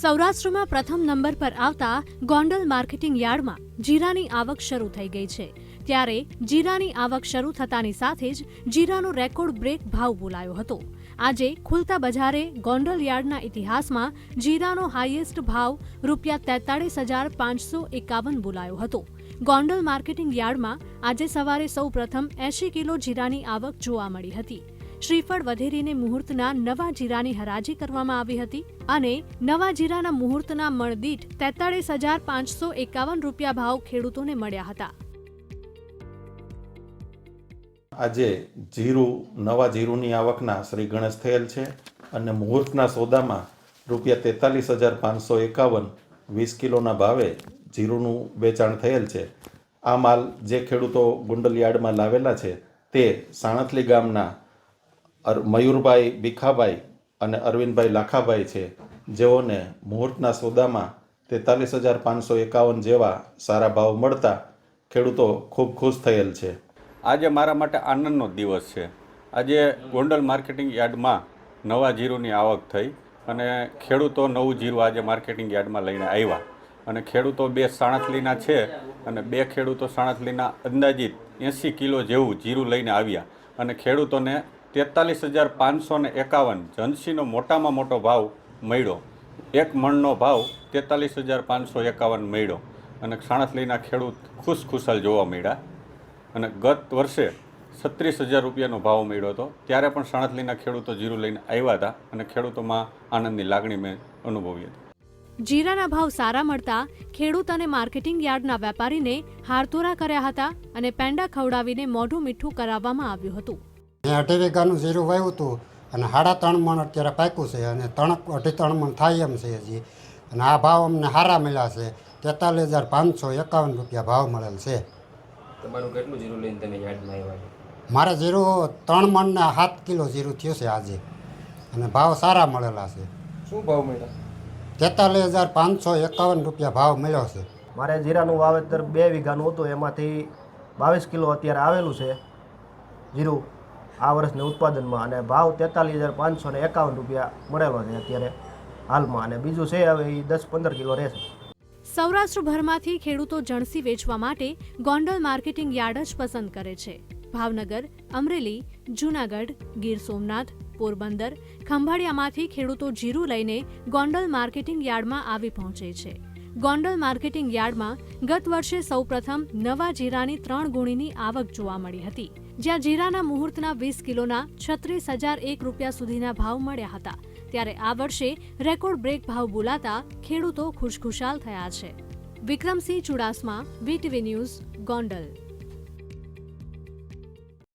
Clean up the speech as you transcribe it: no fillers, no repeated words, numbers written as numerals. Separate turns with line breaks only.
સૌરાષ્ટ્રમાં પ્રથમ નંબર પર આવતા ગોંડલ માર્કેટિંગ યાર્ડમાં જીરાની આવક શરૂ થઈ ગઈ છે। ત્યારે જીરાની આવક શરૂ થતાની સાથે જ જીરાનો રેકોર્ડ બ્રેક ભાવ બોલાયો હતો। આજે ખુલતા બજારે ગોંડલ યાર્ડના ઇતિહાસમાં જીરાનો હાઈએસ્ટ ભાવ ₹43,551 બોલાયો હતો। ગોંડલ માર્કેટિંગ યાર્ડમાં આજે સવારે સૌપ્રથમ 80 કિલો જીરાની આવક જોવા મળી હતી। શ્રીફળ વધેરીને મુહૂર્તના નવા જીરાની હરાજી કરવામાં આવી હતી અને નવા જીરાના મુહૂર્તના મણ દીઠ ₹43,551 ભાવ ખેડૂતોને મળ્યા હતા।
આજે નવા જીરુની આવકના શ્રી ગણેશ થયેલ છે અને મુહૂર્તના સોદામાં ₹43,551 20 કિલોના ભાવે જીરુનું વેચાણ થયેલ છે। આ માલ જે ખેડૂતો ગોંડલ યાર્ડમાં લાવેલા છે તે સાણથલી ગામના મયુરભાઈ ભીખાભાઈ અને અરવિંદભાઈ લાખાભાઈ છે, જેઓને મુહૂર્તના સોદામાં ₹43,551 જેવા સારા ભાવ મળતા ખેડૂતો ખૂબ ખુશ થયેલ છે।
આજે મારા માટે આનંદનો દિવસ છે। આજે ગોંડલ માર્કેટિંગ યાર્ડમાં નવા જીરુની આવક થઈ અને ખેડૂતો નવું જીરું આજે માર્કેટિંગ યાર્ડમાં લઈને આવ્યા અને ખેડૂતો 2 સાણથલીના છે અને 2 ખેડૂતો સાણથલીના અંદાજિત 80 કિલો જેવું જીરું લઈને આવ્યા અને ખેડૂતોને ₹43,551 જનસીનો મોટામાં મોટો ભાવ મળ્યો। એક મણનો ભાવ ₹43,551 મળ્યો અને સાણથલીના ખેડૂત ખુશખુશાલ જોવા મળ્યા અને ગત વર્ષે ₹36,000નો ભાવ મળ્યો હતો, ત્યારે પણ સાણથલીના ખેડૂતો જીરું લઈને આવ્યા હતા અને ખેડૂતોમાં આનંદની લાગણી મેં અનુભવી હતી।
જીરાના ભાવ સારા મળતા ખેડૂત અને માર્કેટિંગ યાર્ડના વેપારીને હારતોરા કર્યા હતા અને પેંડા ખવડાવીને મોઢું મીઠું કરાવવામાં આવ્યું હતું।
2.5 વીઘાનું જીરું વાવ્યું હતું અને 3.5 મણ અત્યારે પાક્યું છે અને 2.5 મણ થાય એમ છે હજી, અને આ ભાવ અમને સારા મળ્યા છે। ₹43,551 ભાવ મળેલ છે।
તમારું કેટલું જીરું લઈને તમે યાર્ડમાં આવ્યા?
મારે જીરું 3 મણ ને 7 કિલો જીરું થયું છે આજે અને ભાવ સારા મળેલા છે।
શું ભાવ મળ્યા?
₹43,551 ભાવ મળ્યો છે।
મારે જીરાનું વાવેતર 2 વીઘાનું હતું, એમાંથી 22 કિલો અત્યારે આવેલું છે જીરું આ વર્ષના ઉત્પાદનમાં અને ભાવ ₹43,551 મળેલો છે અત્યારે હાલમાં, અને બીજું છે હવે એ 10-15 કિલો રહેશે।
સૌરાષ્ટ્રભરમાંથી ખેડૂતો જણસી વેચવા માટે ગોંડલ માર્કેટિંગ યાર્ડ જ પસંદ કરે છે। ભાવનગર, અમરેલી, જૂનાગઢ, ગીર સોમનાથ, પોરબંદર, ખંભાળિયામાંથી ખેડૂતો જીરું લઈને ગોંડલ માર્કેટિંગ યાર્ડમાં આવી પહોંચે છે। ગોંડલ માર્કેટિંગ યાર્ડમાં ગત વર્ષે સૌપ્રથમ નવા જીરાની 3 ગુણીની આવક જોવા મળી હતી, જ્યાં જીરાના મુહૂર્તના 20 કિલોના ₹36,001 સુધીના ભાવ મળ્યા હતા। ત્યારે આ વર્ષે રેકોર્ડ બ્રેક ભાવ બોલાતા ખેડૂતો ખુશખુશાલ થયા છે। Vikramsinh Chudasama, VTV news, Gondal.